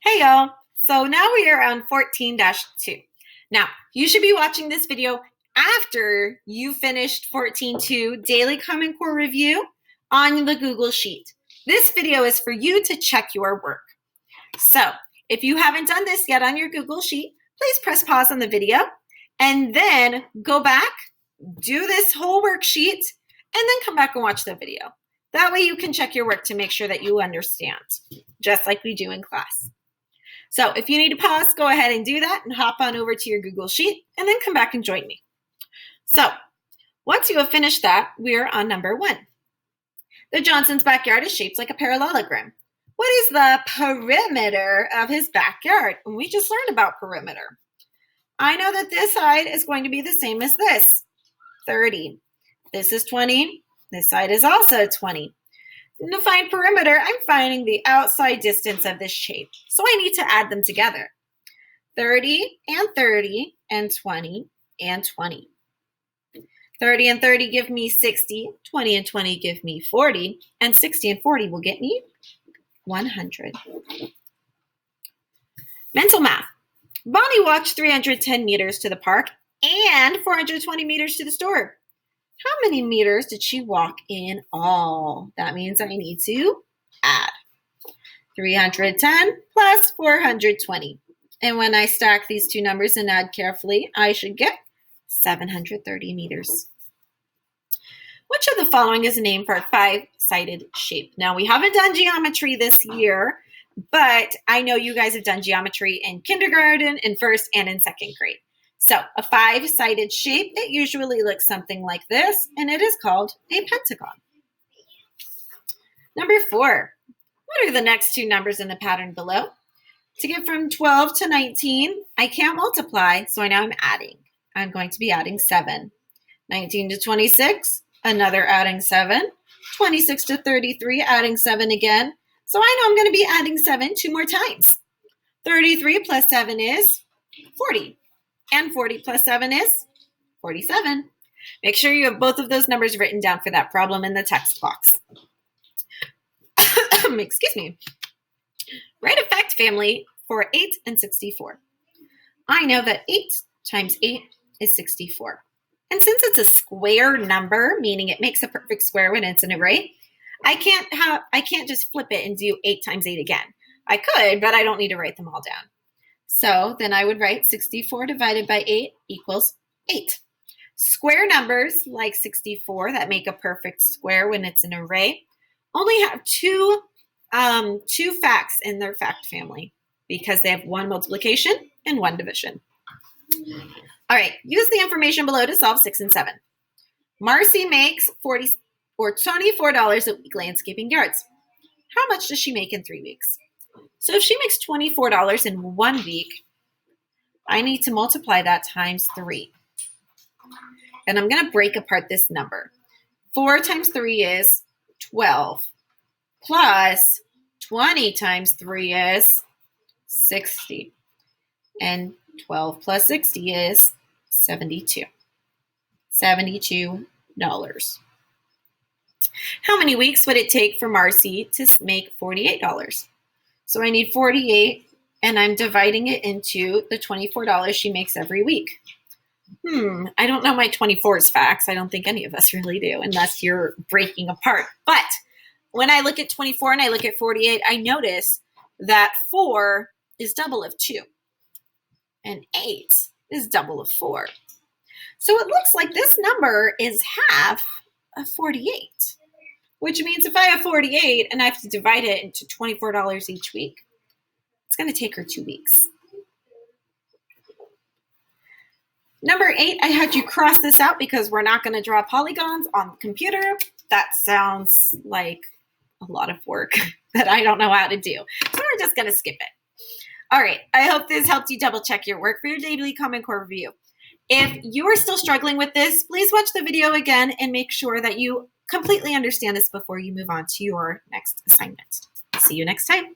Hey y'all, so now we are on 14-2. Now, you should be watching this video after you finished 14-2 Daily Common Core Review on the Google Sheet. This video is for you to check your work. So, if you haven't done this yet on your Google Sheet, please press pause on the video and then go back, do this whole worksheet, and then come back and watch the video. That way you can check your work to make sure that you understand, just like we do in class. So if you need to pause, go ahead and do that and hop on over to your Google Sheet and then come back and join me. So once you have finished that, we're on number 1. The Johnson's backyard is shaped like a parallelogram. What is the perimeter of his backyard? And we just learned about perimeter. I know that this side is going to be the same as this, 30. This is 20. This side is also 20. To find perimeter, I'm finding the outside distance of this shape. So I need to add them together. 30 and 30 and 20 and 20. 30 and 30 give me 60. 20 and 20 give me 40. And 60 and 40 will get me 100. Mental math. Bonnie walked 310 meters to the park and 420 meters to the store. How many meters did she walk in all? That means I need to add 310 plus 420. And when I stack these two numbers and add carefully, I should get 730 meters. Which of the following is a name for a 5-sided shape? Now, we haven't done geometry this year, but I know you guys have done geometry in kindergarten, in first, and in second grade. So a 5-sided shape, it usually looks something like this, and it is called a pentagon. Number 4, what are the next two numbers in the pattern below? To get from 12 to 19, I can't multiply, so now I'm adding. I'm going to be adding 7. 19 to 26, another adding 7. 26 to 33, adding 7 again. So I know I'm going to be adding 7 2 more times. 33 plus 7 is 40. And 40 plus 7 is 47. Make sure you have both of those numbers written down for that problem in the text box. Excuse me. Write a fact family for 8 and 64. I know that 8 times 8 is 64. And since it's a square number, meaning it makes a perfect square when it's an array, I can't just flip it and do 8 times 8 again. I could, but I don't need to write them all down. So then I would write 64 divided by 8 equals 8. Square numbers like 64 that make a perfect square when it's an array only have two facts in their fact family because they have one multiplication and one division. All right, use the information below to solve 6 and 7. Marcy makes $24 a week landscaping yards. How much does she make in 3 weeks? So if she makes $24 in 1 week, I need to multiply that times 3. And I'm going to break apart this number. 4 times 3 is 12. Plus 20 times 3 is 60. And 12 plus 60 is 72. $72. How many weeks would it take for Marcy to make $48? So I need 48, and I'm dividing it into the $24 she makes every week. I don't know my 24's facts. I don't think any of us really do, unless you're breaking apart. But when I look at 24 and I look at 48, I notice that 4 is double of 2, and 8 is double of 4. So it looks like this number is half of 48. Which means if I have 48 and I have to divide it into $24 each week, it's going to take her 2 weeks. Number 8, I had you cross this out because we're not going to draw polygons on the computer. That sounds like a lot of work that I don't know how to do. So we're just going to skip it. All right, I hope this helped you double check your work for your daily Common Core review. If you are still struggling with this, please watch the video again and make sure that you completely understand this before you move on to your next assignment. See you next time.